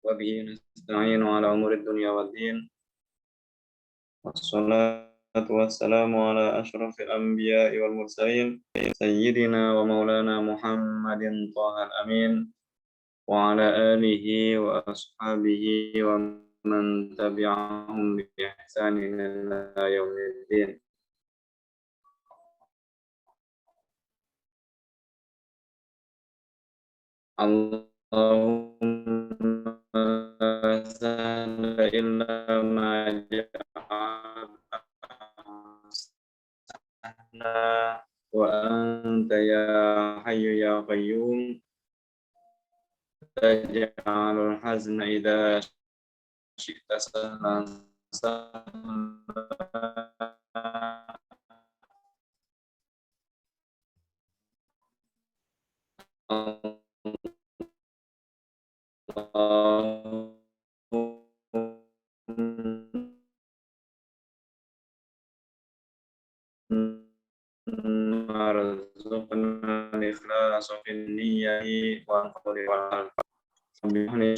وبه نستعين على أمور الدنيا والدين والصلاة والسلام على أشرف الأنبياء والمرسلين سيدنا ومولانا محمد طه الأمين وعلى آله وأصحابه ومن تبعهم بإحسان إلى يوم الدين. اللهم لا سهل إلا ما جعلته سهلا وأنت يا حي يا قيوم تجعل الحزن إذا شئت سهلا سهلا warzuqna al-ikhlas fi niyyati wa qawli wal Subhani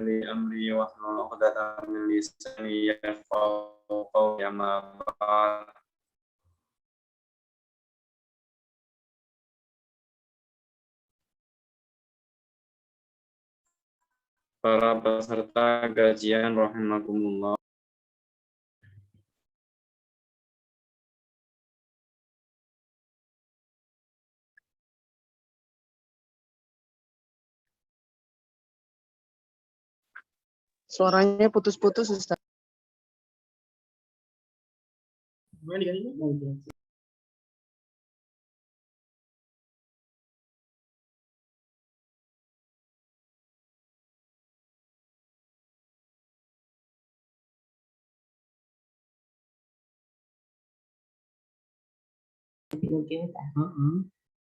li amri wa hlul 'uqdatam min lisani yafqahu qawli ma ba'd. Para peserta kajian rahimakumullah. Suaranya putus-putus, Ustaz.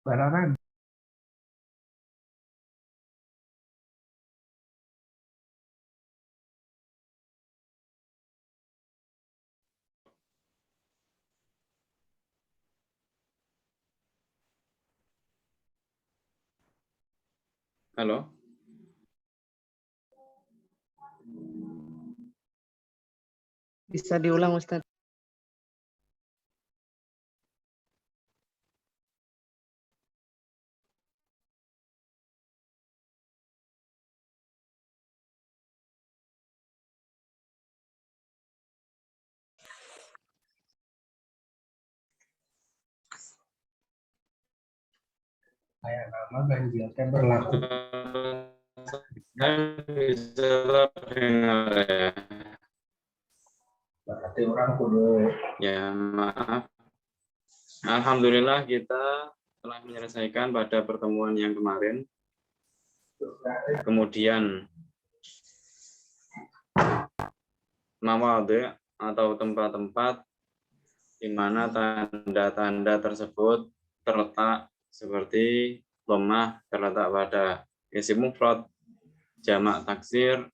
Barangan. Halo. Bisa diulang, Ustaz. Kayak nama ganjilnya berlaku. Bisa dengar ya. Berarti orang kudu Ya, maaf. Alhamdulillah kita telah menyelesaikan pada pertemuan yang kemarin. Kemudian mawadhi' atau tempat-tempat di mana tanda-tanda tersebut terletak seperti dhammah terletak pada isim mufrad, jamak taksir,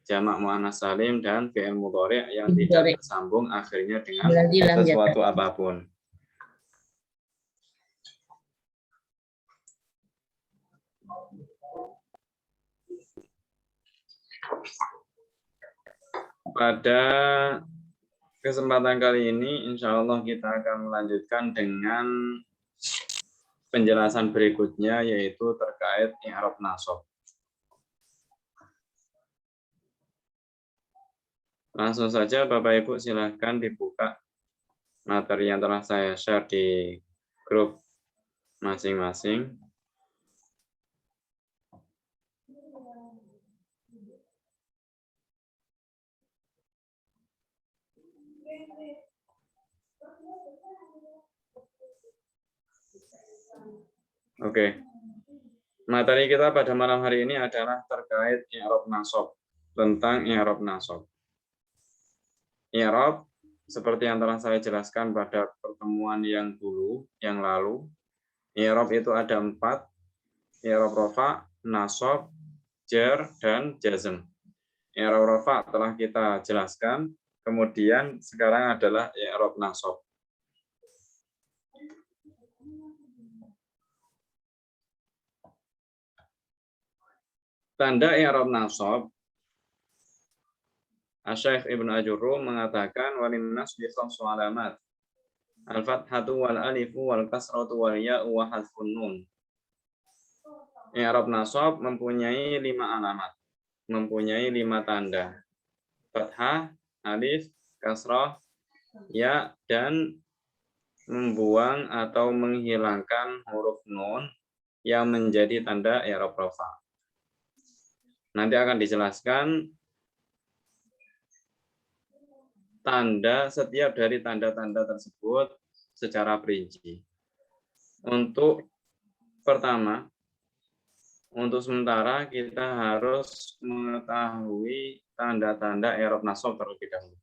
jamak muannats salim dan fi'il mudhari' yang tidak tersambung akhirnya dengan sesuatu apapun. Pada kesempatan kali ini, insya Allah kita akan melanjutkan dengan penjelasan berikutnya, yaitu terkait i'rab nasab. Langsung saja Bapak Ibu silahkan dibuka materi yang telah saya share di grup masing-masing. Oke. Materi kita pada malam hari ini adalah terkait i'rab nasab, tentang i'rab nasab. I'rab seperti yang telah saya jelaskan pada pertemuan yang lalu, i'rab itu ada 4, i'rab rafa, nasab, jar, dan jazm. I'rab rafa telah kita jelaskan, kemudian sekarang adalah i'rab nasab. Tanda i'rab nasab Asy-Syaikh Ibnu Ajurrum mengatakan walin nasbi khamsu alamat. Al-fathatu wal alifu wal kasratu wal ya'u wa hadfun nun. I'rab nasab mempunyai 5 alamat, mempunyai 5 tanda. Fathah, alif, kasrah, ya, dan membuang atau menghilangkan huruf nun yang menjadi tanda i'rab rafa. Nanti akan dijelaskan tanda setiap dari tanda-tanda tersebut secara perinci. Untuk pertama, untuk sementara kita harus mengetahui tanda-tanda i'rab nasab terlebih dahulu.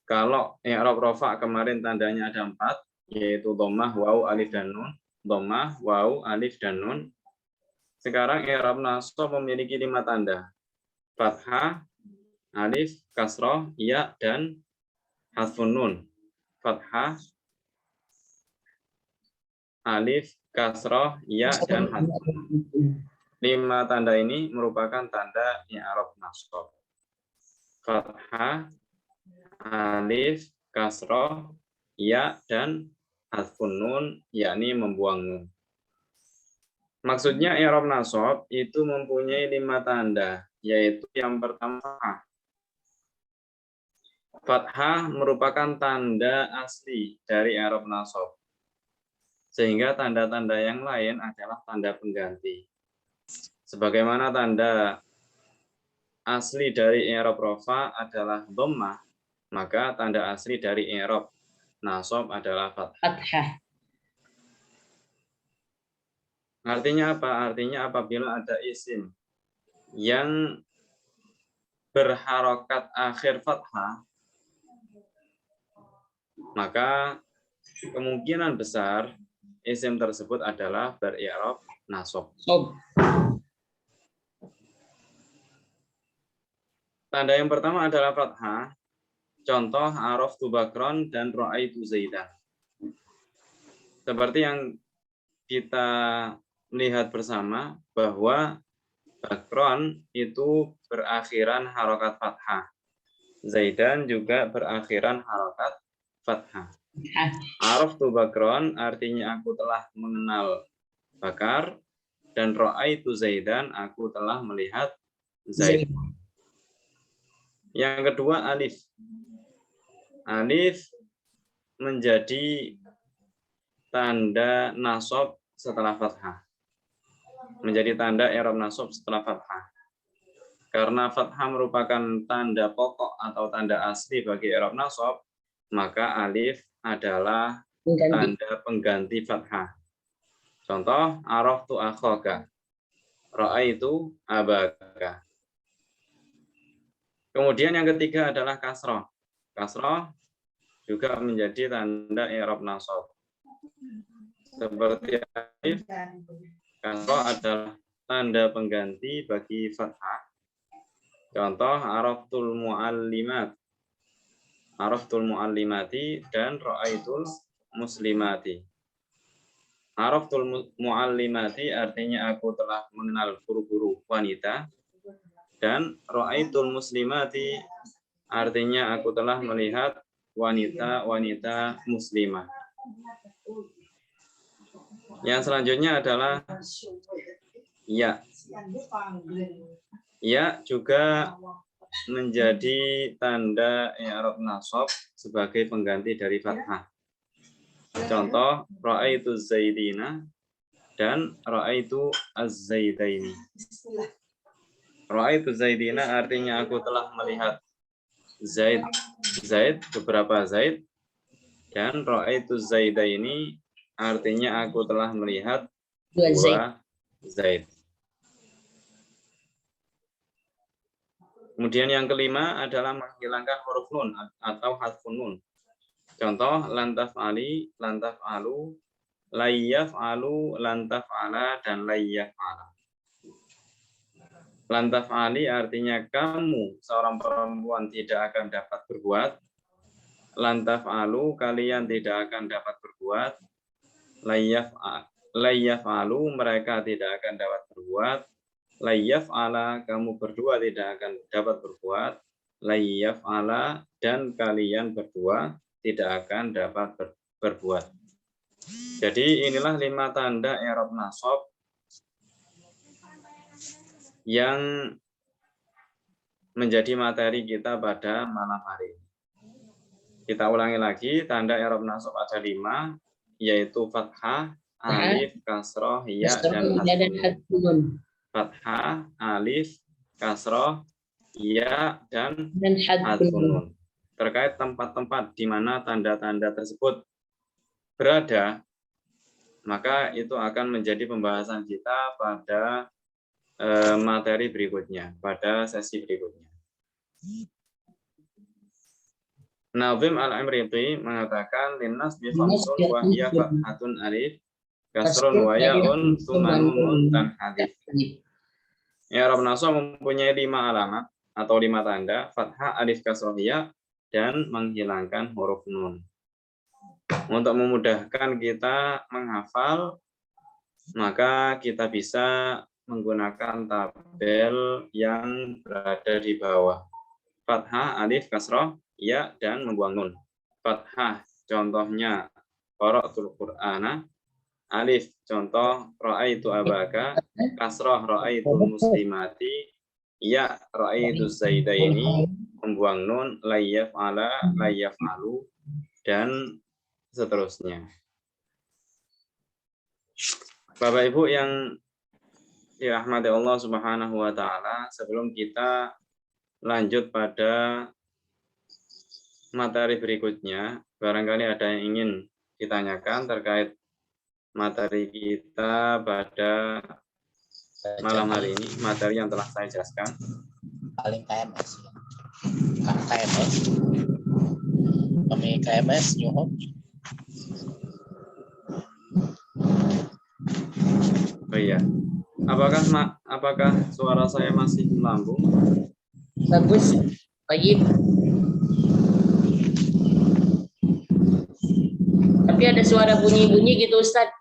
Kalau i'rab rafa kemarin tandanya ada 4, yaitu dhammah, waw, alif dan nun. Dhammah, waw, alif dan nun. Sekarang i'rab nasab memiliki 5 tanda. Fathah, alif, kasrah, ya, dan hadfun nun. Fathah, alif, kasrah, ya, dan hadfun nun. 5 tanda ini merupakan tanda i'rab nasab. Fathah, alif, kasrah, ya, dan hadfun nun, yakni membuang nun. Maksudnya i'rab nasab itu mempunyai 5 tanda, yaitu yang pertama fathah. Fathah merupakan tanda asli dari i'rab nasab. Sehingga tanda-tanda yang lain adalah tanda pengganti. Sebagaimana tanda asli dari i'rab rafa adalah dhammah, maka tanda asli dari i'rab nasab adalah fathah. Artinya apa? Artinya apabila ada isim yang berharokat akhir fathah, maka kemungkinan besar isim tersebut adalah beri'rab nasab. Tanda yang pertama adalah fathah. Contoh araftu Bakron dan ra'aitu Zaidan. Seperti yang kita lihat bersama bahwa Bakron itu berakhiran harokat fathah. Zaidan juga berakhiran harokat fathah. Araftu Bakron artinya aku telah mengenal Bakar, dan ra'aitu Zaidan aku telah melihat Zaid. Yang kedua alif. Alif menjadi tanda nasab setelah fathah. Menjadi tanda i'rab nasab setelah fathah. Karena fathah merupakan tanda pokok atau tanda asli bagi i'rab nasab, maka alif adalah tanda pengganti fathah. Contoh araftu akhaka, ra'aitu abaka. Kemudian yang ketiga adalah kasrah. Kasrah juga menjadi tanda i'rab nasab. Seperti alif, kasrah adalah tanda pengganti bagi fathah. Contoh araftul muallimat, araftul muallimati, dan ra'aitul muslimati. Araftul muallimati artinya aku telah mengenal guru-guru wanita, dan ra'aitul muslimati artinya aku telah melihat wanita-wanita muslimah. Yang selanjutnya adalah ya. Ya juga menjadi tanda i'rab nasab sebagai pengganti dari fathah. Contoh ra'aitu zaidina dan ra'aitu az-zaidaini. Ra'aitu zaidina artinya aku telah melihat Zaid, beberapa Zaid, dan ra'aitu zaidaini artinya aku telah melihat 2 Zaid. Kemudian yang kelima adalah menghilangkan huruf nun atau hadfun nun. Contoh lantaf ali, lantaf alu, layyaf alu, lantaf ala, dan layyaf ala. Lantaf ali artinya kamu seorang perempuan tidak akan dapat berbuat. Lantaf alu kalian tidak akan dapat berbuat. Layyaf alu mereka tidak akan dapat berbuat. Layyaf ala kamu berdua tidak akan dapat berbuat. layyaf'ala, dan kalian berdua tidak akan dapat berbuat. Jadi inilah 5 tanda i'rab nasab yang menjadi materi kita pada malam hari ini. Kita ulangi lagi, tanda i'rab nasab ada 5, yaitu fathah, alif, kasroh, ya, dan hadfun. Fathah, alif, kasroh, ya, dan hadfun. Terkait tempat-tempat di mana tanda-tanda tersebut berada, maka itu akan menjadi pembahasan kita pada materi berikutnya, pada sesi berikutnya. Nazim Al-Imriti mengatakan linnas bi khamsun wa hiya fathatun alif kasrun wa ya'un tsumma nunun dan hadif. I'rab nasab mempunyai 5 alamat atau 5 tanda, fathah, alif, kasroh, ya, dan menghilangkan huruf nun. Untuk memudahkan kita menghafal, maka kita bisa menggunakan tabel yang berada di bawah. Fathah, alif, kasroh, ya, dan membuang nun. Fathah, contohnya qara'tul Qur'ana. Alif, contoh ra'aitu abaka. Kasroh, ra'aitu muslimati. Ya, ra'aitu zaidaini. Membuang nun, layyaf'ala, layyaf'alu, dan seterusnya. Bapak Ibu yang dirahmati Allah Subhanahu wa taala, sebelum kita lanjut pada materi berikutnya, barangkali ada yang ingin ditanyakan terkait materi kita pada malam hari ini, materi yang telah saya jelaskan. Paling KMS ya. KMS. Kami KMS nyuhun. Oh iya. Apakah suara saya masih melambung? Bagus. Baik. Tapi ada suara bunyi-bunyi gitu, Ustadz.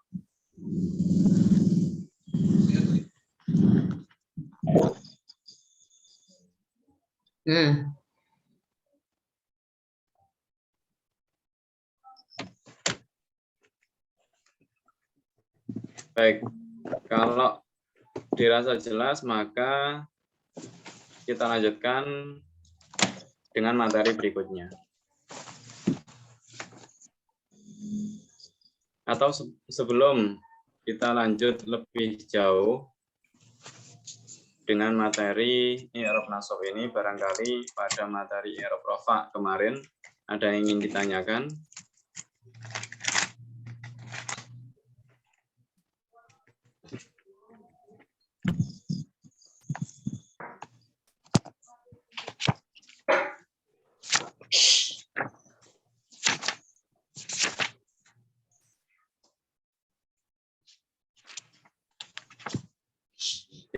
Baik, kalau dirasa jelas, maka kita lanjutkan dengan materi berikutnya. Atau sebelum kita lanjut lebih jauh dengan materi i'rab nasab ini, barangkali pada materi i'rab rafa kemarin ada yang ingin ditanyakan.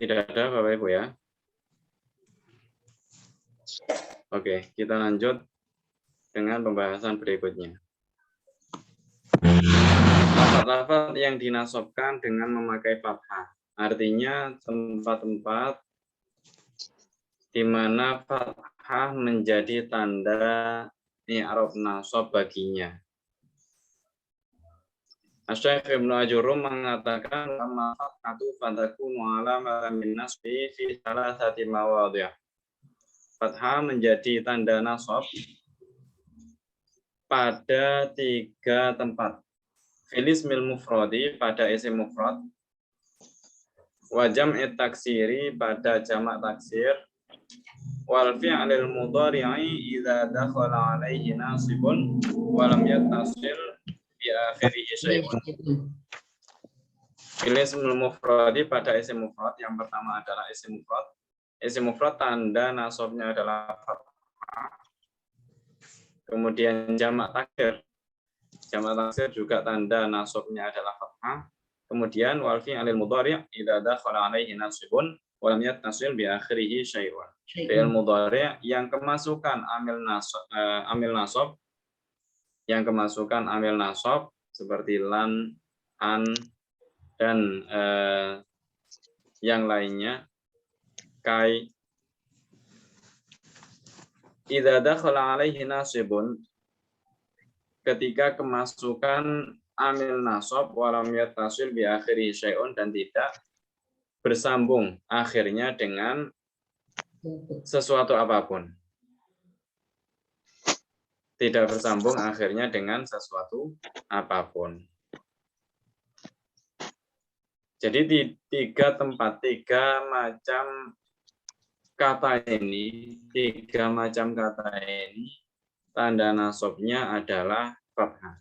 Tidak ada, Bapak Ibu ya. Oke, kita lanjut dengan pembahasan berikutnya. Lafaz-lafaz yang dinasobkan dengan memakai fathah, artinya tempat-tempat di mana fathah menjadi tanda i'rab nasab baginya. Asy-Syaikh Ibnu Ajurum mengatakan lamma fathatu fatakunu alamatan min nasbi fi thalathati mawadhi'. Fathah menjadi tanda nasab pada 3 tempat. Fil ismil mufradi, pada isim mufrad. Wa jam'i taksiri, pada jamak taksir. Wal fi'lil mudhari'i idza dakhala 'alaihi nasibun wa lam yattasil bi akhirihi syai'un. Fil ismil mufradi, pada isim mufrad, yang pertama adalah isim mufrad. Isim mufrad tanda nasabnya adalah fathah. Kemudian jamak taksir. Jamak taksir juga tanda nasabnya adalah fathah. Kemudian wal fi'lil mudhari' idza dakhala 'alaihi nasibun wa lam yattasil bi akhirihi syai'un. Fi'il mudhari' yang kemasukan amil nasab, yang kemasukan amil nasab seperti lan, an, dan yang lainnya, kai. idza dakhala alaihi nasibun, ketika kemasukan amil nasab walam yattasil bi akhiri syai'un, dan tidak bersambung akhirnya dengan sesuatu apapun. Tidak bersambung akhirnya dengan sesuatu apapun. Jadi di tiga macam kata ini, tanda nasabnya adalah fathah.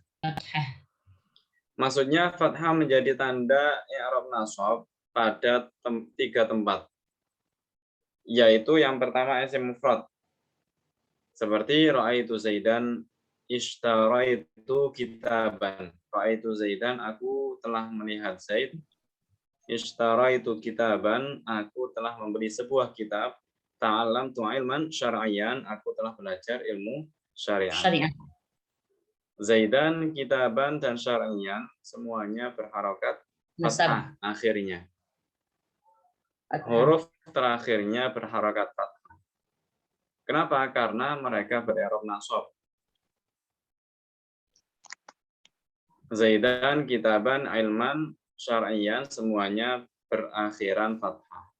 Maksudnya fathah menjadi tanda i'rab nasab pada tiga tempat. Yaitu yang pertama isim mufrad. Seperti ra'aitu Zaidan ishtaraitu kitaban. Ra'aitu Zaidan, aku telah melihat Zaid. Ishtaraitu kitaban, aku telah membeli sebuah kitab. Ta'allamtu ilman syar'iyyan, aku telah belajar ilmu syariat. Zaidan, kitaban, dan syar'iyyan semuanya berharokat fathah akhirnya. Huruf terakhirnya berharokat fathah. Kenapa? Karena mereka ber'irab nasab. Zaidan, kitaban, ilman, syar'iyyan semuanya berakhiran fathah.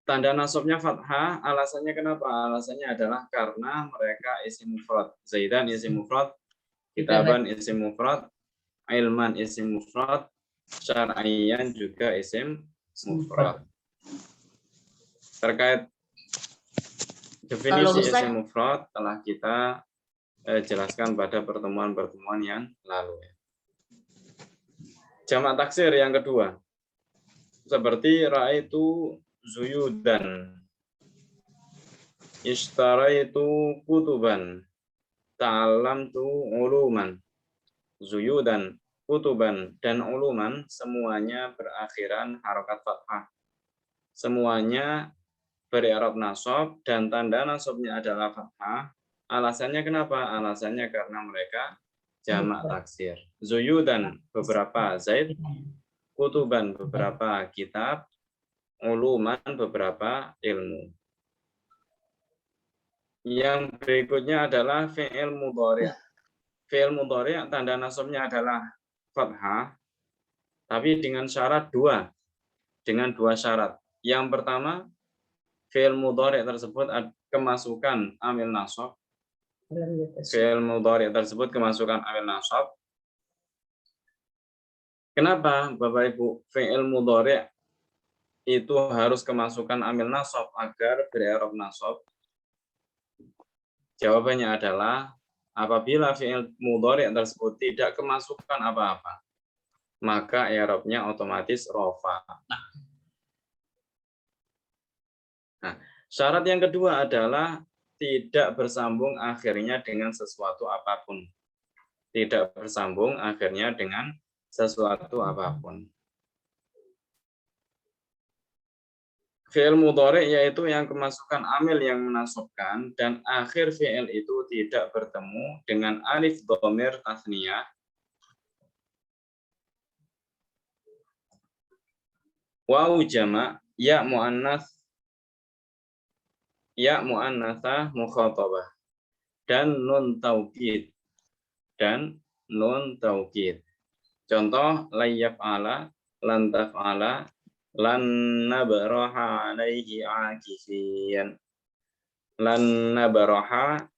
Tanda nasabnya fathah, alasannya kenapa? Alasannya adalah karena mereka isim mufrad. Zaidan isim mufrad, kitaban isim mufrad, ilman isim mufrad, syar'iyyan juga isim mufrad. Terkait definisi isim mufrad telah kita jelaskan pada pertemuan-pertemuan yang lalu. Jamak taksir yang kedua. Seperti ra'aitu zuyudan, ishtaraitu kutuban, ta'allamtu uluman. Zuyudan, kutuban, dan uluman semuanya berakhiran harokat fathah. Semuanya ber'irab nasab dan tanda nasabnya adalah fathah. Alasannya kenapa? Alasannya karena mereka jamak taksir. Zuyudan beberapa Zaid, kutuban beberapa kitab, uluman beberapa ilmu. Yang berikutnya adalah fi'il mudhari'. Fi'il mudhari' tanda nasabnya adalah fathah, tapi dengan syarat dua. Dengan dua syarat. Yang pertama, fi'il mudhari' tersebut kemasukan amil nasab. Fi'il mudhari' tersebut kemasukan amil nasab. Kenapa, Bapak Ibu, fi'il mudhari' itu harus kemasukan amil nasab agar ber'irab nasab? Jawabannya adalah apabila fi'il mudhari' tersebut tidak kemasukan apa-apa, maka i'rabnya otomatis rafa. Nah, syarat yang kedua adalah tidak bersambung akhirnya dengan sesuatu apapun. Tidak bersambung akhirnya dengan sesuatu apapun. Fi'il mudhari' yaitu yang kemasukan amil yang menasabkan dan akhir fi'il itu tidak bertemu dengan alif dhamir tasniyah, waw jama', ya muannatsa mukhatabah, dan nun taukid. Contoh layyaf'ala, lan taf'ala, lan nabraha alaihi akifin. Lan nabraha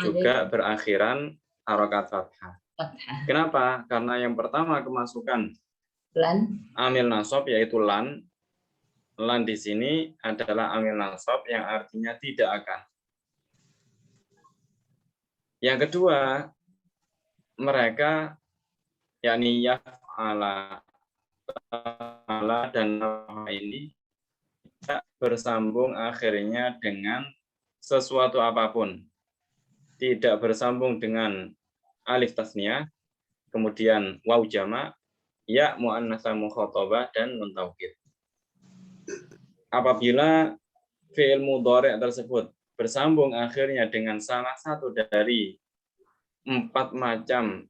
juga berakhiran harokat fathah. Kenapa? Karena yang pertama kemasukan amil nasab yaitu lan. Lan di sini adalah amil nasab yang artinya tidak akan. Yang kedua, mereka yakni yaf'ala dan ini tidak bersambung akhirnya dengan sesuatu apapun. Tidak bersambung dengan alif tasniyah, kemudian waw jama', ya muannatsa mukhatabah, dan nun taukid. Apabila fi'il mudhari' tersebut bersambung akhirnya dengan salah satu dari 4 macam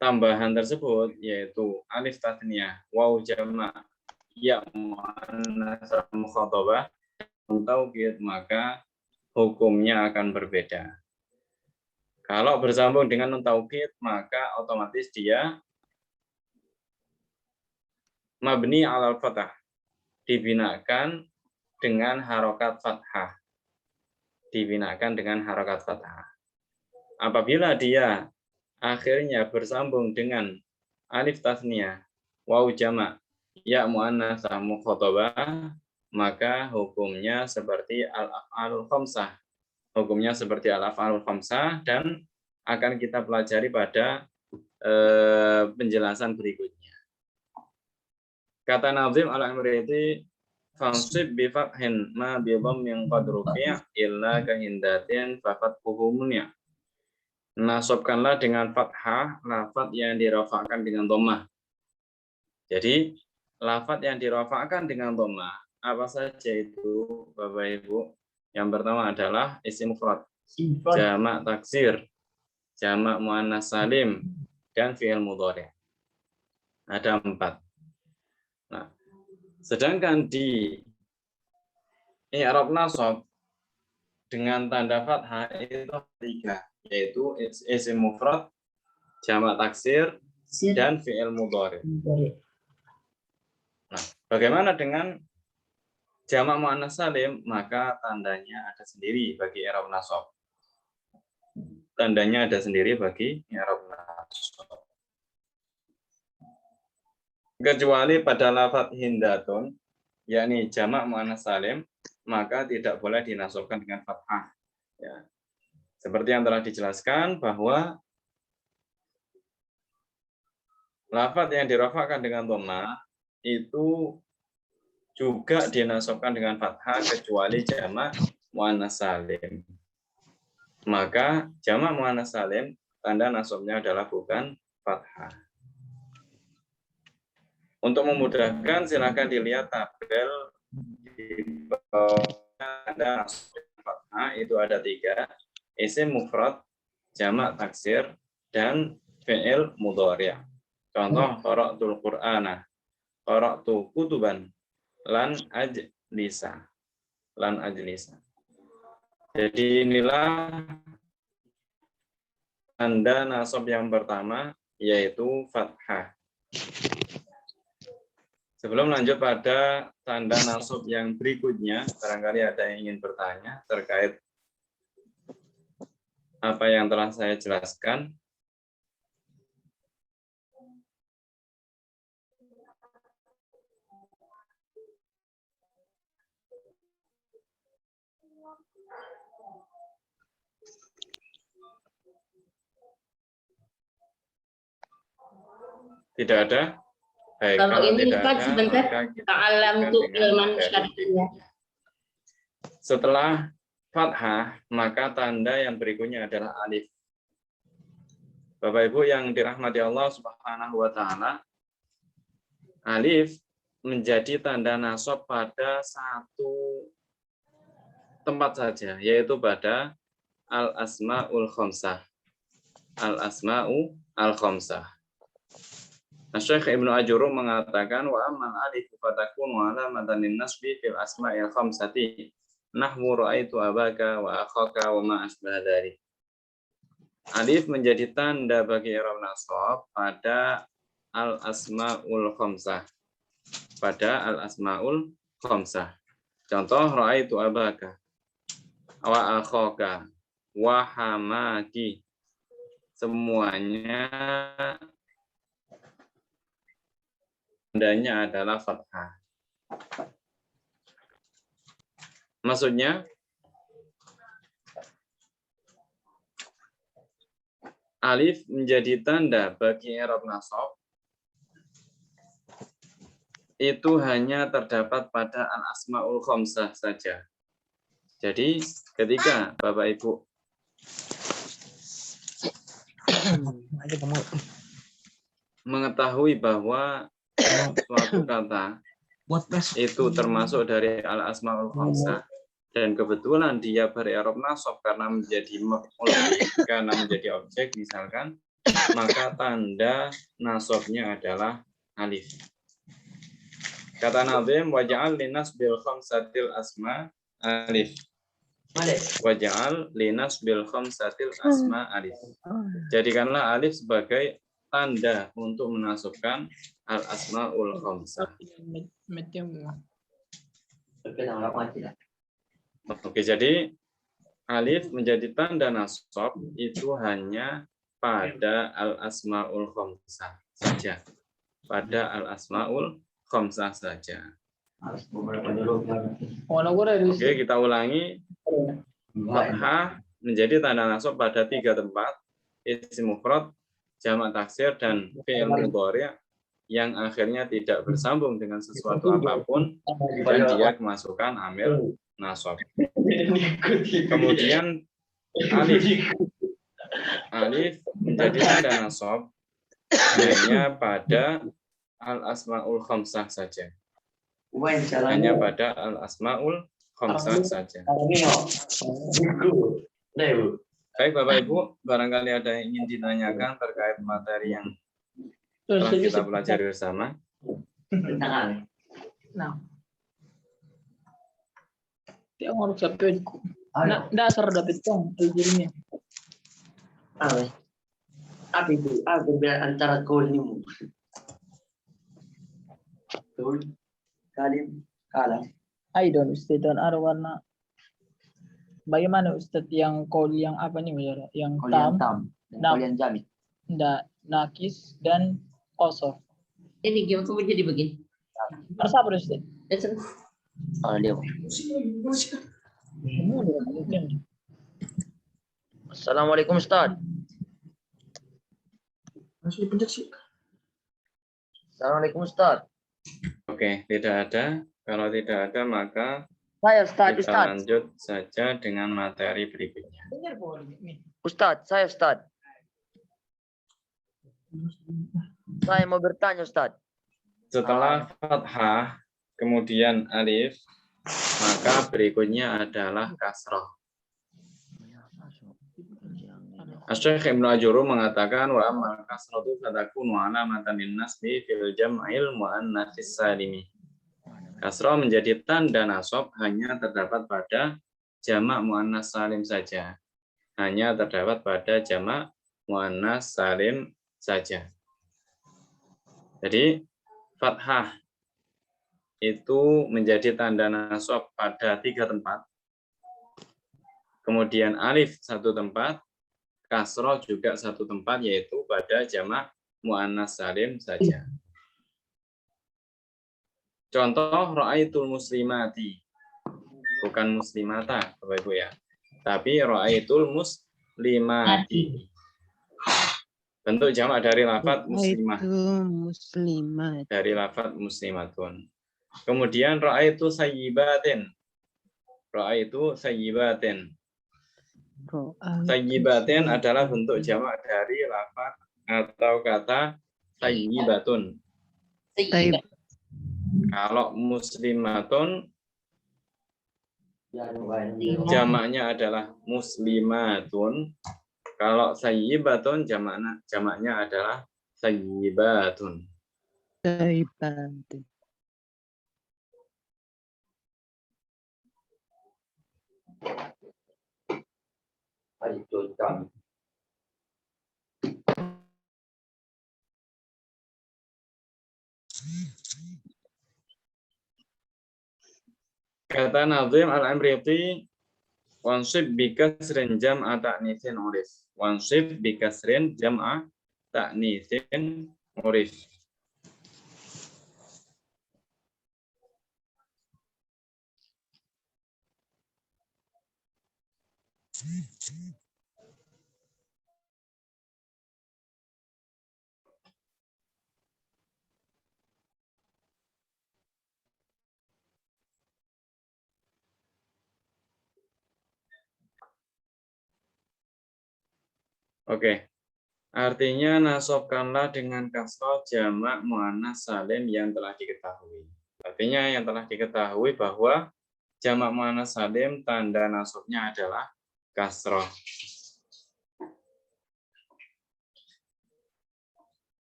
tambahan tersebut, yaitu alif tasniyah, waw jama', ya muannas mukhatabah taukid, maka hukumnya akan berbeda. Kalau bersambung dengan nun taukid, maka otomatis dia mabni alal fathah, dibinakan dengan harokat fathah. Dibinakan dengan harokat fathah. Apabila dia akhirnya bersambung dengan alif tasniyah, waw jamak, ya muannas mukhatabah, maka hukumnya seperti al-af'alul khamsah. Hukumnya seperti al-af'alul khamsah dan akan kita pelajari pada penjelasan berikutnya. Kata Nazim al-Amriti, fansib bi fathin ma bi dhammin qad rufi' illa ka hindatin fa fathuhu munya. Nasabkanlah dengan fathah lafaz yang dirafa'kan dengan dhammah. Jadi lafaz yang dirafa'kan dengan dhammah apa saja itu Bapak Ibu? Yang pertama adalah isim mufrad, jamak taksir, jamak muannas salim, dan fi'il mudhari'. Ada 4. Nah, sedangkan di i'rab nasab dengan tanda fathah itu 3, yaitu isim mufrad, jamak taksir, dan fi'il mudhari'. Nah, bagaimana dengan jamak muannas salim? Maka tandanya ada sendiri bagi i'rab nasab. Tandanya ada sendiri bagi i'rab nasab. Kecuali pada lafaz hindatun, yakni jamak muannas salim, maka tidak boleh dinasabkan dengan fathah. Ya. Seperti yang telah dijelaskan bahwa lafaz yang dirafa'kan dengan dhammah itu juga dinasabkan dengan fathah kecuali jamak muannas salim. Maka jamak muannas salim tanda nasabnya adalah bukan fathah. Untuk memudahkan silakan dilihat tabel di bawah tanda nasab fathah itu ada 3, isim mufrad, jamak taksir, dan fi'il mudhari'. Contoh qara'tul Qur'ana, qara'tu kutuban, lan ajlisa. Lan ajlisa. Jadi inilah tanda nasab yang pertama, yaitu fathah. Sebelum lanjut pada tanda nasab yang berikutnya, barangkali ada yang ingin bertanya terkait apa yang telah saya jelaskan. Tidak ada? Baik, Kalau ini tidak Ustaz ada, sebentar, maka kita ta'alam lanjutkan tu dengan ilman materi. syar'iyyah. Setelah fathah, maka tanda yang berikutnya adalah alif. Bapak Ibu yang dirahmati Allah Subhanahu wa taala, alif menjadi tanda nasab pada satu tempat saja, yaitu pada al-asmaul khamsah. Al-asma'u al-khamsah. Syekh Ibnu Ajurum mengatakan wa ammal alif fatakunu alamatan lin-nasbi fil asma'il khamsati nahwu ra'aitu abaka wa akhaka wa ma asbah dzalik. Alif menjadi tanda bagi i'rab nasab pada al-asmaul khamsah. Pada al-asmaul khamsah. Contoh ra'aitu abaka wa akhaka wa hamaki. Semuanya tandanya adalah fathah. Maksudnya alif menjadi tanda bagi i'rab nasab itu hanya terdapat pada al-asmaul khamsah saja. Jadi ketika Bapak Ibu mengetahui bahwa suatu kata itu termasuk dari al-asmaul khamsah dan kebetulan dia ber-i'rab nasab karena menjadi maf'ul bih, karena menjadi objek misalkan, maka tanda nasabnya adalah alif. Kata Nazim, waj'al linas bil khamsatil asma alif. Waj'al linas bil khamsatil asma alif. Jadikanlah alif sebagai tanda untuk menasubkan al asmaul khamsah. Oke, jadi alif menjadi tanda nasab itu hanya pada al asmaul khamsah saja. Pada al asmaul khamsah saja. Oke, kita ulangi. Fathah menjadi tanda nasab pada 3 tempat: isim mufrad, jamak taksir, dan fi'il mudhari' yang akhirnya tidak bersambung dengan sesuatu apapun dan dia kemasukan amil nasab. Kemudian alif menjadi tanda nasab hanya pada al asmaul khamsah saja. Hanya pada al asmaul khamsah saja. Baik Bapak Ibu, barangkali ada yang ingin ditanyakan terkait materi yang telah kita pelajari bersama. Nah, dia ngorok sampai dasar dapat dong jadinya. Apa itu? Apa perbedaan antara kol ini? Kol, kalim, kalam. Aidon Ustaz dan ada warna. Bagaimana Ustaz yang kol yang apa nih Mira? Yang Kol tam, yang tam dan kol yang jamid. nakis dan qasar. Ini gimana kamu jadi begini? Harus apa Ustaz? Oh, dia. Assalamualaikum Ustaz. Masih dipencet sih. Assalamualaikum Ustaz. Oke, tidak ada. Kalau tidak ada, maka Saya Ustaz, kita Ustaz. lanjut saja dengan materi berikutnya. Ustaz, saya Ustaz. Saya mau bertanya Ustaz. Setelah fathah, kemudian alif, maka berikutnya adalah kasroh. Asy-Syaikh Ibnu Ajurrum mengatakan wa amal kasratu fatakunu alamatan linnasbi fil jam'il muannatsis salimi. Kasroh menjadi tanda nasab hanya terdapat pada jamak muannas salim saja. Hanya terdapat pada jamak muannas salim saja. Jadi fathah itu menjadi tanda nasab pada 3 tempat. Kemudian alif 1 tempat, kasroh juga 1 tempat, yaitu pada jamak muannas salim saja. Contoh ra'aitul muslimati. Bukan muslimata, Bapak Ibu ya. Tapi ra'aitul muslimati. Bentuk jamak dari lafaz muslimah. Muslimat. Dari lafaz muslimatun. Kemudian ra'aitu sayyibatin. Ra'aitu sayyibatin. Sayyibatin adalah bentuk jamak dari lafaz atau kata sayyibatun. Kalau muslimatun jamaknya adalah muslimatun. Kalau sayyibatun jamaknya adalah sayyibatun. Sayyibatun. Kata Nazim Al-Amriti, wansib bikasrin jam'a ta'nitsin urif. Wansib bikasrin jam'a ta'nitsin urif. Oke. Artinya nasabkanlah dengan kasroh jamak muannas salim yang telah diketahui. Artinya yang telah diketahui bahwa jamak muannas salim tanda nasabnya adalah kasroh.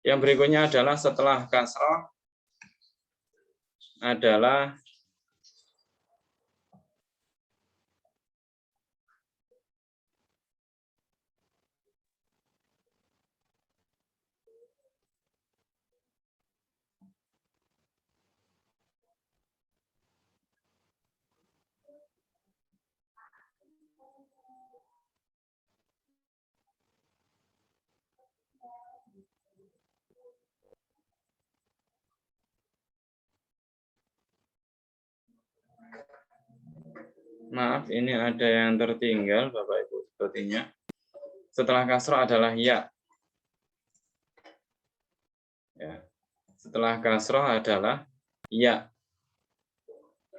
Yang berikutnya adalah setelah kasroh adalah maaf, ini ada yang tertinggal, Bapak Ibu, sepertinya. Setelah kasroh adalah ya. Ya. Setelah kasroh adalah ya.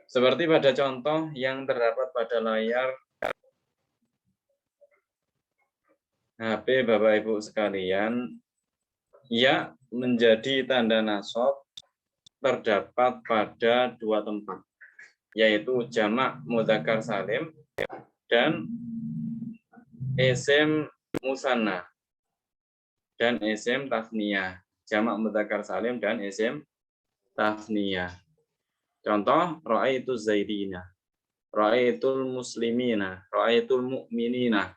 Seperti pada contoh yang terdapat pada layar HP Bapak Ibu sekalian, ya menjadi tanda nasab terdapat pada dua tempat, yaitu jamak mudzakkar salim dan isim musanna dan isim tasniyah. Jamak mudzakkar salim dan isim tasniyah. Contoh, ra'aitu zaidina, ra'aitul muslimina, ra'aitul mu'minina.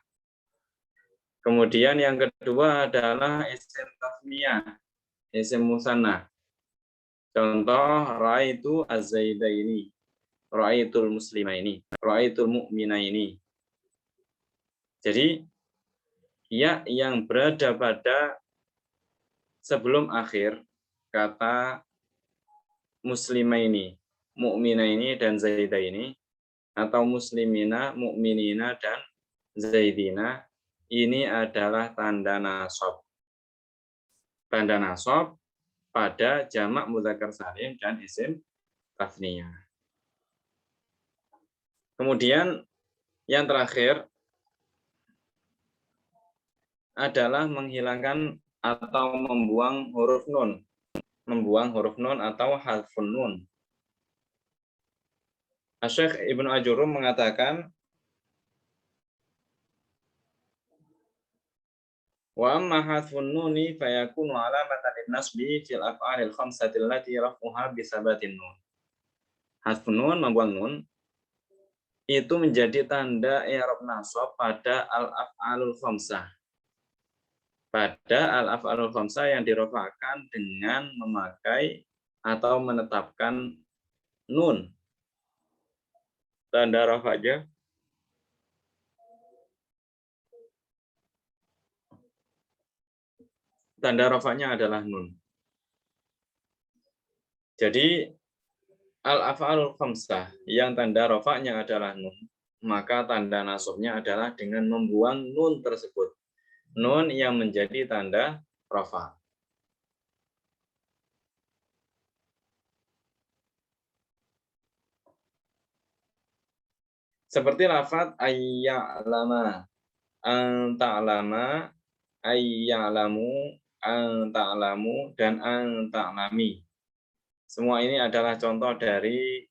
Kemudian yang kedua adalah isim tasniyah, isim musanna. Contoh, ra'aitu az-zaidaini, ra'aitul muslimaini, ra'aitul mu'minaini. Jadi, ya yang berada pada sebelum akhir kata muslimaini, mu'minaini dan zaidaini, atau muslimina, mu'minina dan zaidina, ini adalah tanda nasab. Tanda nasab pada jamak mudzakkar salim dan isim tasniyah. Kemudian yang terakhir adalah menghilangkan atau membuang huruf nun. Membuang huruf nun atau hadfun nun. Syekh Ibnu Ajurum mengatakan, wa amma hadfun nuni fayakunu alamatan linnasbi fil af'alil khamsati allati raf'uha bisabatin nun. Hadfun nun, membuang nun, itu menjadi tanda i'rab nasab pada al-af'alul khamsah. Pada al-af'alul khamsah yang dirofa'kan dengan memakai atau menetapkan nun. Tanda rafa'nya adalah nun. Jadi al-af'alul khamsah yang tanda rafa'nya adalah nun, maka tanda nasabnya adalah dengan membuang nun tersebut. Nun yang menjadi tanda rafa'. Seperti lafaz ayya'lama, anta'lama, ayya'lamu, anta'lamu, dan anta'lami. Semua ini adalah contoh dari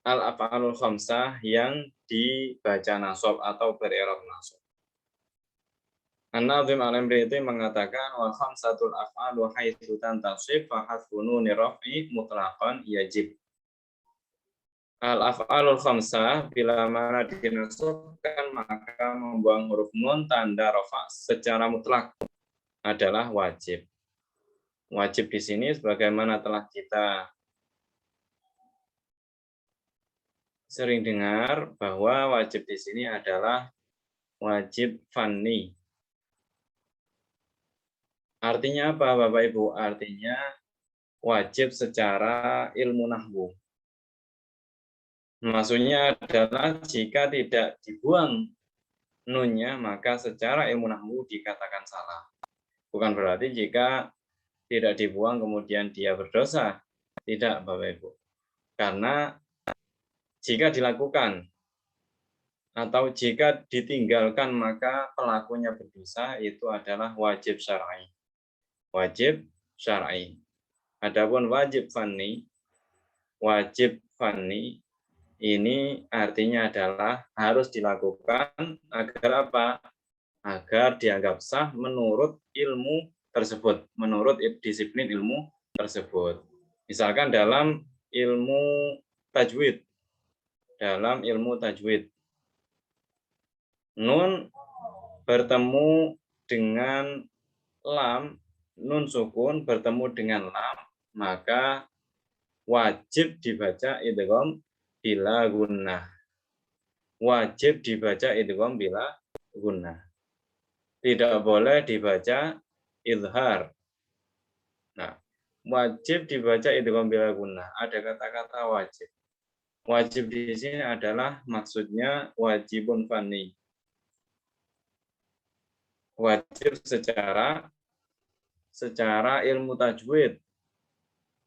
al-af'alul khamsah yang dibaca nasab atau ber-i'rab nasab. An-Nazim Al-Imriti mengatakan wal khamsatul af'alu haitsu tantasib fa hadfu nuni raf'i mutlaqan yajib. Al-af'alul khamsah bila mana dinasabkan maka membuang huruf nun tanda rafa' secara mutlak adalah wajib. Wajib di sini sebagaimana telah kita sering dengar bahwa wajib di sini adalah wajib fanni. Artinya apa Bapak Ibu? Artinya wajib secara ilmu nahwu. Maksudnya adalah jika tidak dibuang nunnya maka secara ilmu nahwu dikatakan salah. Bukan berarti jika tidak dibuang kemudian dia berdosa. Tidak Bapak Ibu. Karena jika dilakukan atau jika ditinggalkan maka pelakunya berdosa, itu adalah wajib syar'i. Wajib syar'i. Adapun wajib fanni ini artinya adalah harus dilakukan agar apa? Agar dianggap sah menurut ilmu tersebut menurut disiplin ilmu tersebut. Misalkan dalam ilmu tajwid. Nun bertemu dengan lam, nun sukun bertemu dengan lam, maka wajib dibaca idgham bila gunnah. Wajib dibaca idgham bila gunnah. Tidak boleh dibaca izhar. Nah, wajib dibaca idgham bila gunnah. Ada kata-kata wajib. Wajib di sini adalah maksudnya wajibun fani. Wajib secara ilmu tajwid.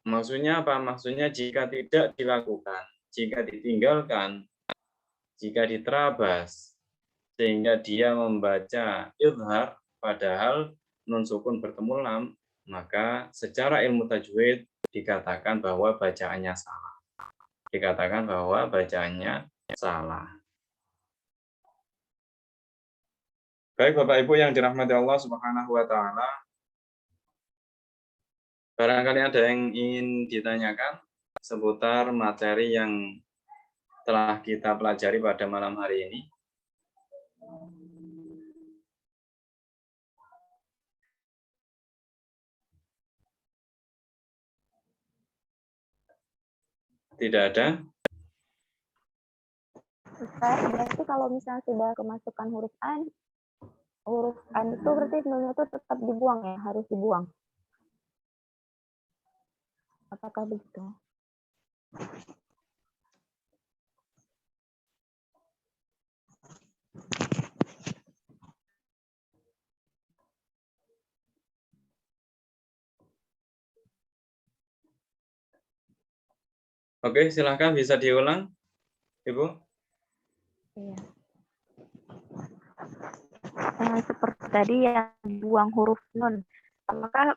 Maksudnya apa? Maksudnya jika tidak dilakukan, jika ditinggalkan, jika diterabas, sehingga dia membaca izhar padahal nun sukun bertemu lam, maka secara ilmu tajwid dikatakan bahwa bacaannya salah. Dikatakan bahwa bacaannya salah. Baik Bapak Ibu yang dirahmati Allah Subhanahu wa taala. Barangkali ada yang ingin ditanyakan seputar materi yang telah kita pelajari pada malam hari ini. Tidak ada? Ustaz, berarti kalau misalnya sudah kemasukan huruf an itu berarti nunnya itu tetap dibuang ya, harus dibuang. Apakah begitu? Oke, silakan bisa diulang, Ibu. Iya. Seperti tadi yang buang huruf nun. Apakah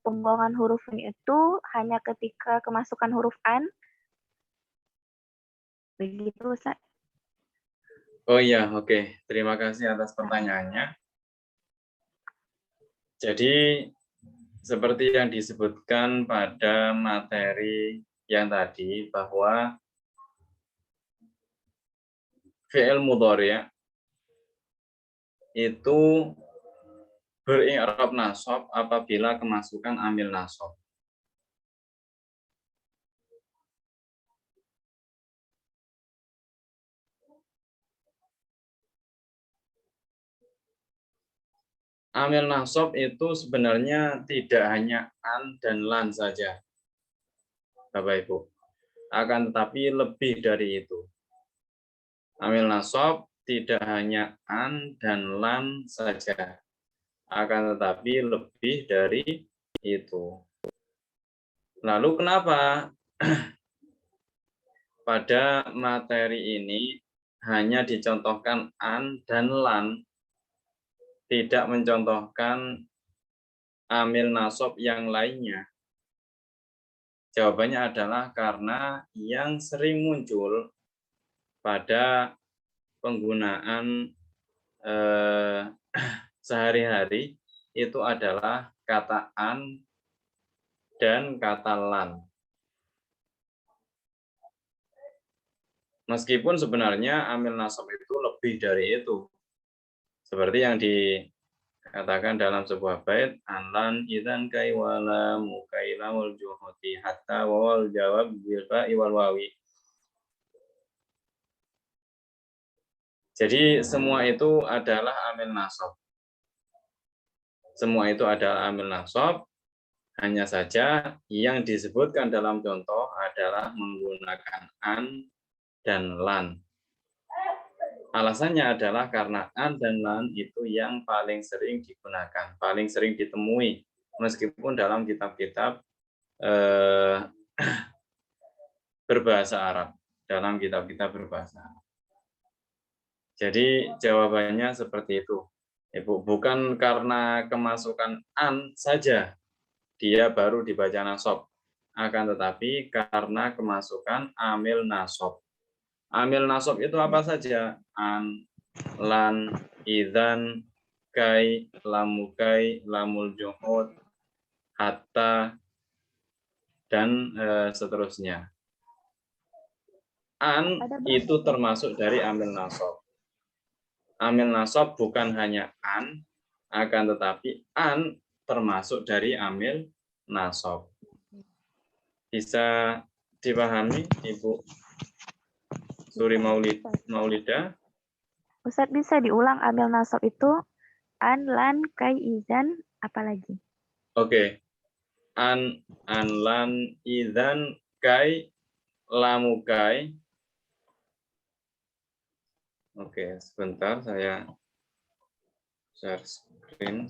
pembuangan huruf nun itu hanya ketika kemasukan huruf an? Begitu, Ustaz. Oh iya, oke. Terima kasih atas pertanyaannya. Jadi, seperti yang disebutkan pada materi yang tadi, bahwa fi'il mudhari' itu beri'rab nasab apabila kemasukan amil nasab. Amil nasab itu sebenarnya tidak hanya an dan lan saja, Bapak Ibu. Akan tetapi lebih dari itu. Amil nasab tidak hanya an dan lan saja. Akan tetapi lebih dari itu. Lalu kenapa pada materi ini hanya dicontohkan an dan lan, tidak mencontohkan amil nasab yang lainnya? Jawabannya adalah karena yang sering muncul pada penggunaan sehari-hari itu adalah kata an dan kata lan. Meskipun sebenarnya amil nasab itu lebih dari itu. Seperti yang dikatakan dalam sebuah bait, anlan idzan kai wala mukailamul juhudi hatta wal jawab bil fa'i wal wawi. Jadi semua itu adalah amil nasab. Semua itu adalah amil nasab, hanya saja yang disebutkan dalam contoh adalah menggunakan an dan lan. Alasannya adalah karena an dan lan itu yang paling sering digunakan, paling sering ditemui, meskipun dalam kitab-kitab berbahasa Arab, dalam kitab-kitab berbahasa Arab. Jadi jawabannya seperti itu, Ibu. Bukan karena kemasukan an saja dia baru dibaca nasab, akan tetapi karena kemasukan amil nasab. Amil nasab itu apa saja? An, lan, idzan, kai, lamukai, lamul juhud, hatta, dan seterusnya. An Ada berapa? itu termasuk dari amil nasab. Amil nasab bukan hanya an, akan tetapi an termasuk dari amil nasab. Bisa dipahami, Ibu Suri Maulida? Ustadz bisa diulang amil nasab itu an, lan, kai, izan, apalagi? Oke. An, lan, izan, kai, lamukai. Oke, sebentar saya share screen.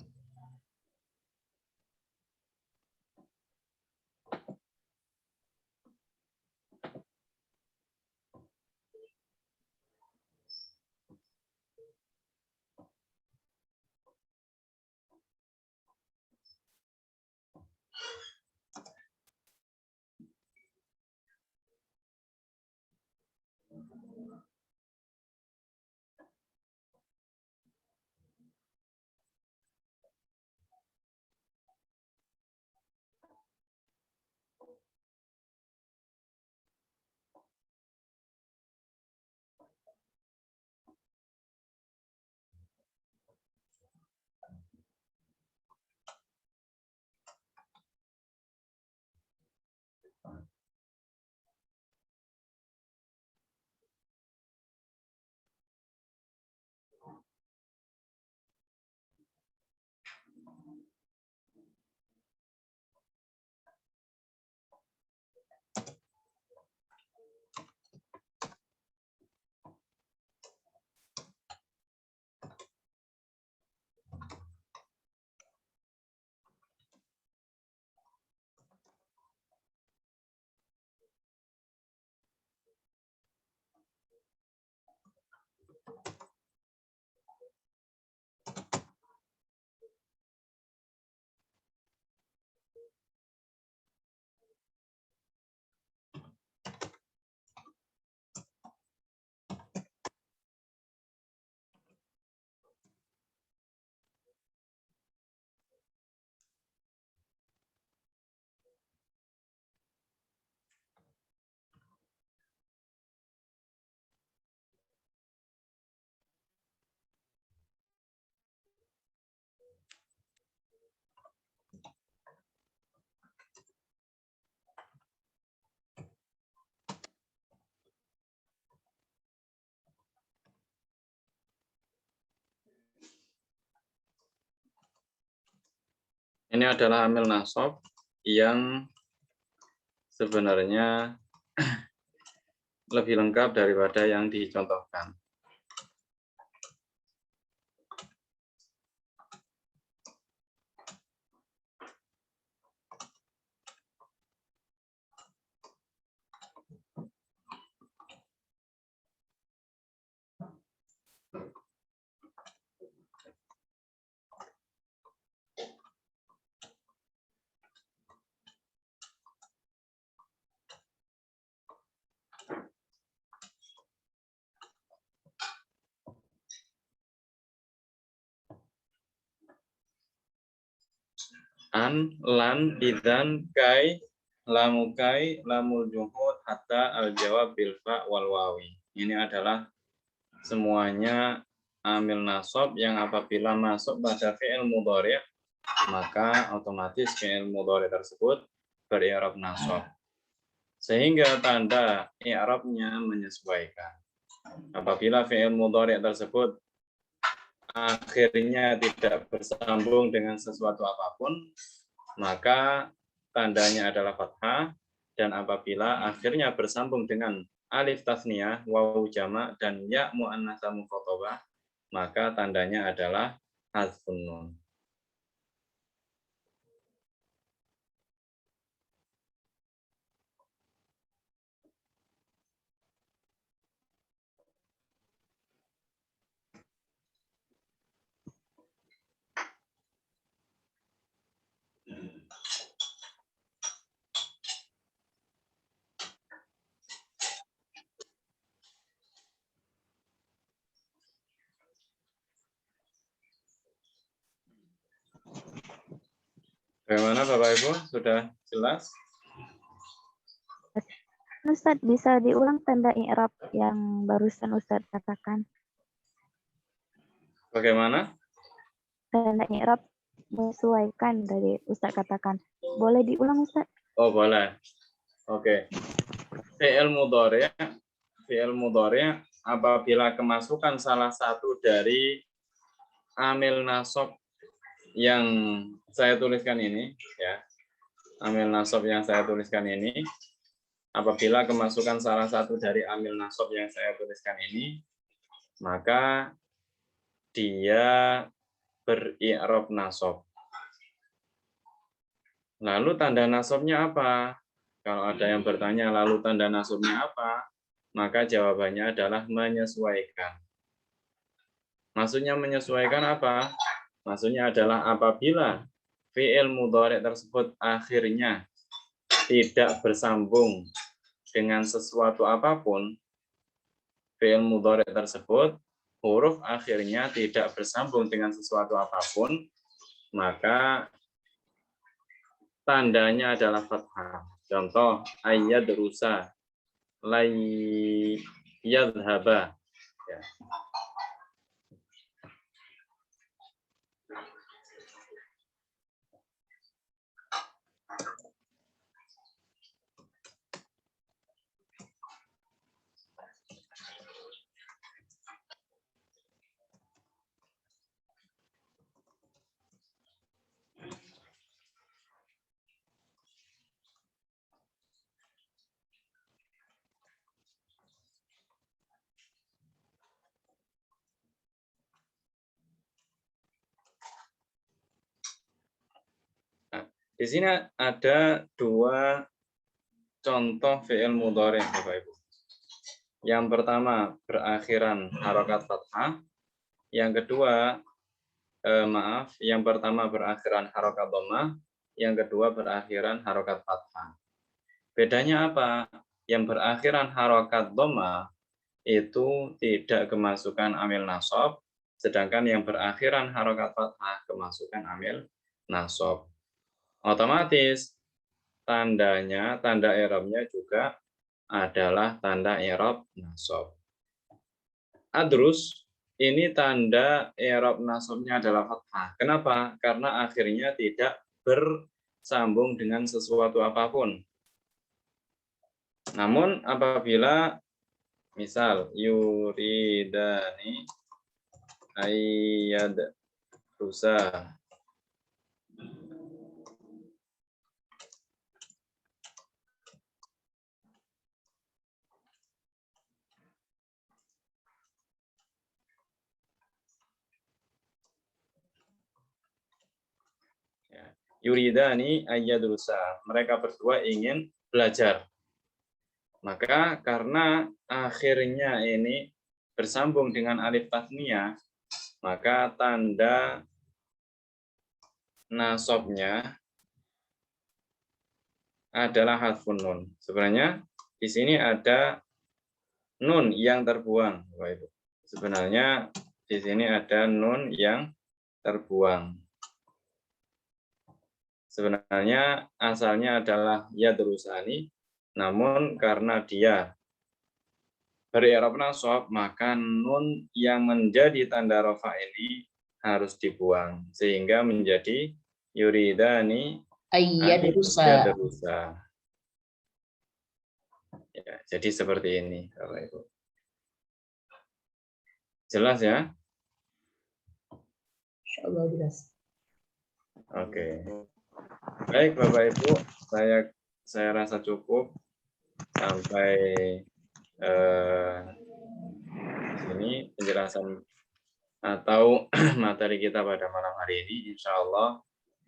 Ini adalah amil nasab yang sebenarnya lebih lengkap daripada yang dicontohkan. An, lan, idzan, kai, lamukai, lamul juhud, hatta, al-jawab, bilfa, wal wawi. Ini adalah semuanya amil nasab yang apabila masuk pada fi'il mudhari' maka otomatis fi'il mudhari' tersebut beri'rab nasab. Sehingga tanda i'rabnya menyesuaikan. Apabila fi'il mudhari' tersebut akhirnya tidak bersambung dengan sesuatu apapun, maka tandanya adalah fathah, dan apabila akhirnya bersambung dengan alif tasniyah, wawu jamak, dan ya muannatsa mukhatabah, maka tandanya adalah hadzfun nun. Bagaimana Bapak Ibu? Sudah jelas? Ustadz, bisa diulang tanda i'rab yang barusan Ustadz katakan. Bagaimana? Tanda i'rab menyesuaikan dari Ustadz katakan. Boleh diulang Ustadz? Oh, boleh. Oke. Fi'il mudhari' apabila kemasukan salah satu dari amil nasab yang saya tuliskan ini, ya. Amil nasab yang saya tuliskan ini, apabila kemasukan salah satu dari amil nasab yang saya tuliskan ini, maka dia beri'rab nasab. Lalu tanda nasabnya apa? Kalau ada yang bertanya lalu tanda nasabnya apa? Maka jawabannya adalah menyesuaikan. Maksudnya menyesuaikan apa? Maksudnya adalah apabila fi'il mudhari' tersebut akhirnya tidak bersambung dengan sesuatu apapun, fi'il mudhari' tersebut huruf akhirnya tidak bersambung dengan sesuatu apapun, maka tandanya adalah fathah. Contoh ayyadrusa, layyadhaba. Ya. Di sini ada dua contoh fi'il mudhari', Bapak Ibu. Yang pertama berakhiran harokat fathah, yang kedua yang pertama berakhiran harokat dhammah, yang kedua berakhiran harokat fathah. Bedanya apa? Yang berakhiran harokat dhammah itu tidak kemasukan amil nasab, sedangkan yang berakhiran harokat fathah kemasukan amil nasab. Otomatis tandanya, tanda i'rabnya juga adalah tanda i'rab nasab. Adrus ini tanda i'rab nasabnya adalah fathah. Kenapa? Karena akhirnya tidak bersambung dengan sesuatu apapun. Namun apabila misal yuridani ayyadrusa, yuridani ayyadrusa, mereka berdua ingin belajar. Maka karena akhirnya ini bersambung dengan alif tasniyah, maka tanda nasabnya adalah hadfun nun. Sebenarnya di sini ada nun yang terbuang, Bapak Ibu. Sebenarnya di sini ada nun yang terbuang. Sebenarnya asalnya adalah yadrusani, namun karena dia beri'rab nasab, maka nun yang menjadi tanda rafa ini harus dibuang sehingga menjadi yuridani Ayyadrusa. Ya, jadi seperti ini, Bapak Ibu. Jelas ya? Insyaallah jelas. Oke. Baik Bapak Ibu, saya rasa cukup sampai sini penjelasan atau materi kita pada malam hari ini. Insya Allah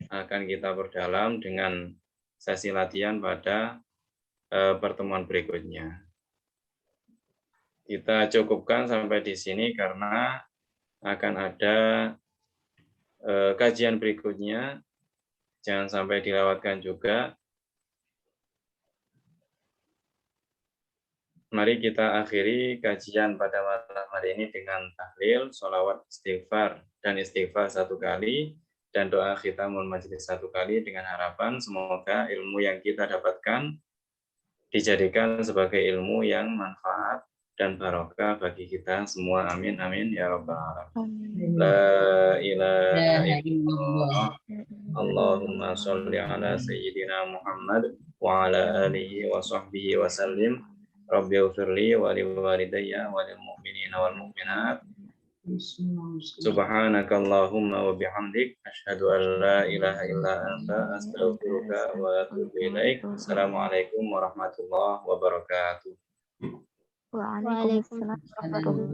akan kita perdalam dengan sesi latihan pada pertemuan berikutnya. Kita cukupkan sampai di sini karena akan ada kajian berikutnya. Jangan sampai dilewatkan juga. Mari kita akhiri kajian pada malam hari ini dengan tahlil, sholawat, istighfar, dan istighfar 1 kali. dan doa khitamul majelis satu kali dengan harapan semoga ilmu yang kita dapatkan dijadikan sebagai ilmu yang manfaat dan barokah bagi kita semua. Amin amin ya rabbal alamin. La ilaha illallah. Allahumma sholli ala sayyidina Muhammad wa ala alihi wa sahbihi wa sallim. Rabbi ighfirli wa li walidayya wa lil mu'minina wal mu'minat. Subhanakallahumma wa bihamdik asyhadu an la ilaha illa anta astaghfiruka wa atubu ilaik. Assalamualaikum warahmatullahi wabarakatuh. Waalaikumsalam warahmatullahi wabarakatuh.